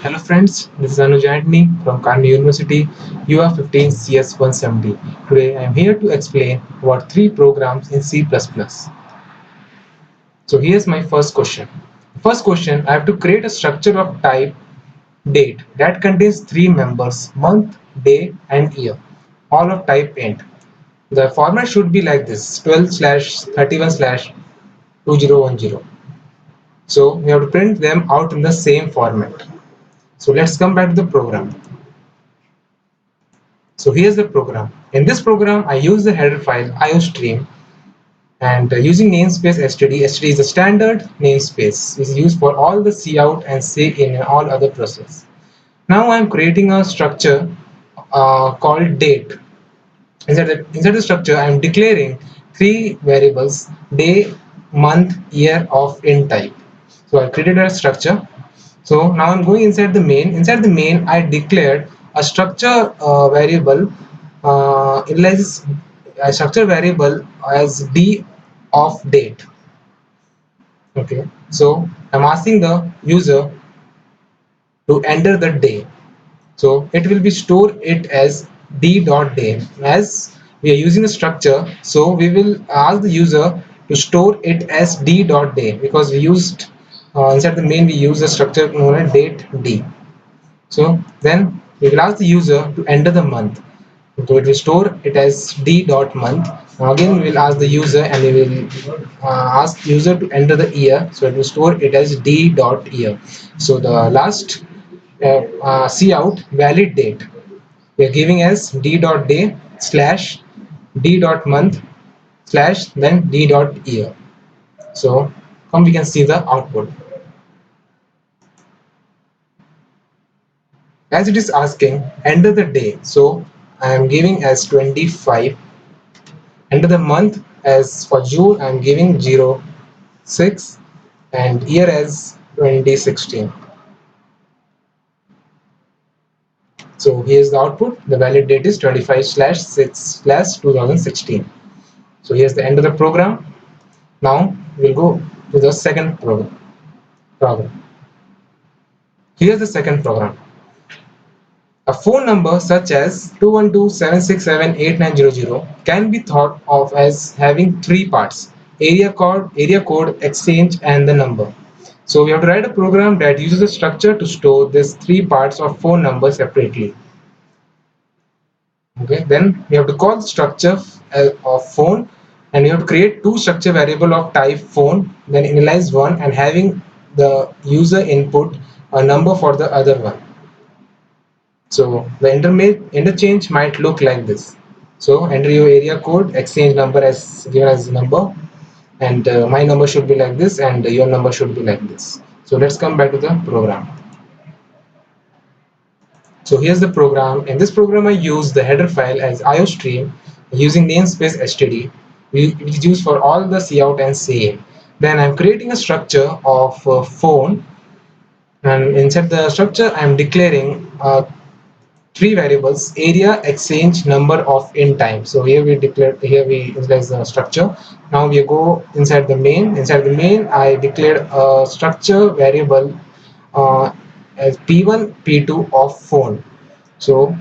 Hello friends, this is Anuj Antony from Carnegie University, UR15 CS170. Today I am here to explain about three programs in C++. So here's my first question. First question, I have to create a structure of type date that contains three members, month, day and year, all of type int. The format should be like this, 12 slash 31 slash 2010. So we have to print them out in the same format. So let's come back to the program. So here's the program. In this program, I use the header file iostream and using namespace std. Std is a standard namespace. It's used for all the cout and cin and all other process. Now I'm creating a structure called date. Inside the structure, I'm declaring three variables: day, month, year of int type. So I created a structure. So now I'm going inside the main. Inside the main, I declared a structure variable initializes a structure variable as d of date. Okay, so I'm asking the user to enter the day. So it will be store it as d dot day. As we are using the structure, so we will ask the user to store it as d dot day because we used inside the main we use the structure known as date d. So then we will ask the user to enter the month. So it will store it as d dot month. Now again we will ask the user and we will ask user to enter the year. So it will store it as d dot year. So the last cout valid date we are giving as d dot day slash d dot month slash then d dot year. So come we can see the output. As it is asking enter the day, so I am giving as 25. Enter the month, as for June I am giving 06 and year as 2016. So here's the output. The valid date is 25 slash 6 slash 2016. So here's the end of the program. Now we'll go to the second program. Here's the second program. A phone number such as 212-767-8900 can be thought of as having three parts: area code, exchange, and the number. So we have to write a program that uses a structure to store these three parts of phone number separately. Okay, then we have to call the structure of phone, and we have to create two structure variable of type phone, then initialize one and having the user input a number for the other one. So the interchange might look like this. So enter your area code, exchange number as given as number, and my number should be like this, and your number should be like this. So let's come back to the program. So here's the program. In this program, I use the header file as iostream using namespace std, which is used for all the cout and cin. Then I'm creating a structure of phone, and inside the structure, I'm declaring three variables: area, exchange, number of int time. So here we initialize the structure. Now we go inside the main. Inside the main, I declared a structure variable as p1 p2 of phone. So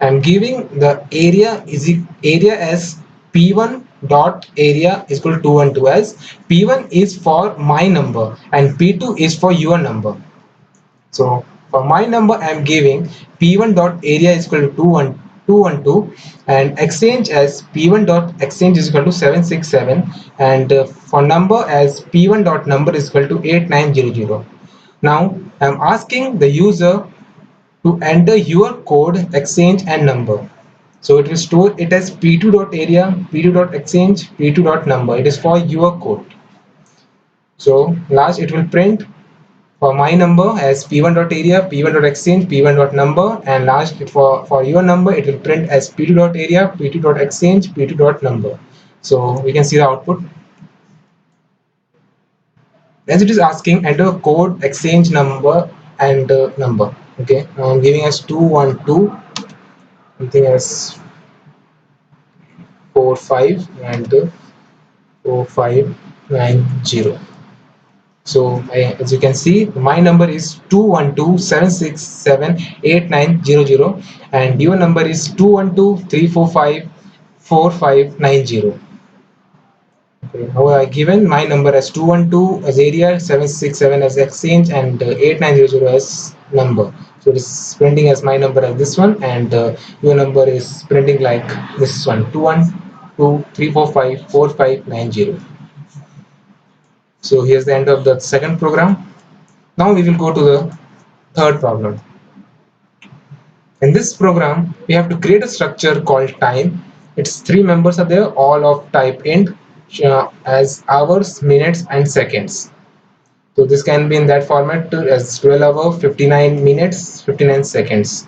I'm giving the area as p1 dot area is equal to 212, as p1 is for my number and p2 is for your number. So for my number, I am giving p1 dot area is equal to 212 and exchange as p1 dot exchange is equal to 767, and for number as p1 dot number is equal to 8900. Now I am asking the user to enter your code, exchange, and number. So it will store it as p2 dot area, p2 dot exchange, p2 dot number. It is for your code. So last it will print for my number as p1.area, p1.exchange, p1.number, and last for your number it will print as p2.area, p2.exchange, p2.number. So we can see the output. As it is asking enter code, exchange number, and number. Okay, now I'm giving as 212, something as 45 and 4590. So as you can see, my number is 212-767-8900 and your number is 212-345-4590. Okay, now I given my number as 212 as area, 767 as exchange, and 8900 as number. So it is printing as my number as this one, and your number is printing like this one, 212-345-4590. So here's the end of the second program. Now we will go to the third problem. In this program, we have to create a structure called time. Its three members are there, all of type int, as hours, minutes, and seconds. So this can be in that format as 12 hours, 59 minutes, 59 seconds.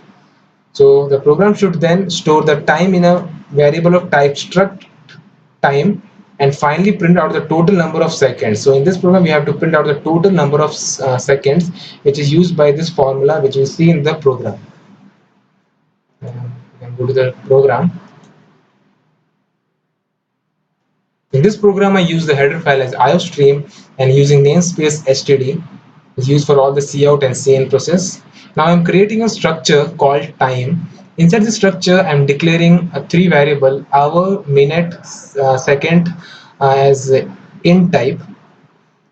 So the program should then store the time in a variable of type struct time and finally print out the total number of seconds. So in this program, we have to print out the total number of seconds, which is used by this formula, which you see in the program. You can go to the program. In this program, I use the header file as iostream and using namespace std is used for all the cout and cin process. Now I'm creating a structure called time. Inside the structure, I'm declaring a three variable hour, minute, second as int type.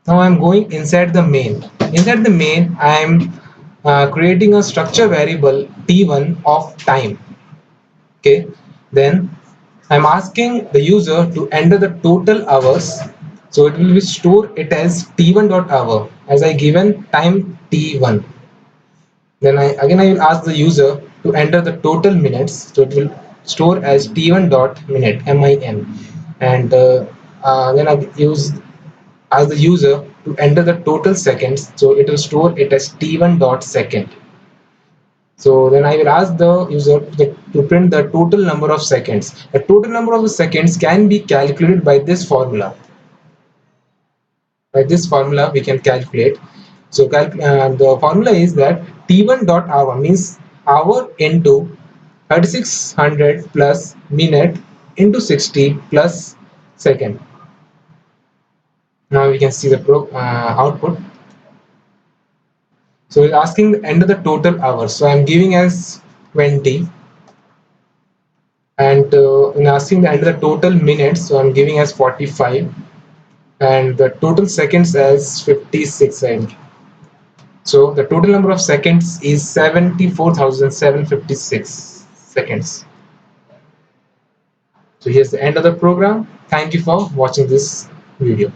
Now I'm going inside the main. Inside the main, I'm creating a structure variable t1 of time. Okay, then I'm asking the user to enter the total hours. So it will be store it as t1.hour as I given time t1. Then I will ask the user to enter the total minutes. So it will store as t1.minute min, and then I ask the user to enter the total seconds. So it will store it as t1.second. So then I will ask the user to print the total number of seconds. The total number of seconds can be calculated by this formula. By this formula, we can calculate. So the formula is that t1.hour means hour into 3600 plus minute into 60 plus second. Now we can see the output. So it's asking the end of the total hours. So I'm giving as 20, and in asking the end of the total minutes, so I'm giving as 45, and the total seconds as 56. So the total number of seconds is 74,756 seconds. So here's the end of the program. Thank you for watching this video.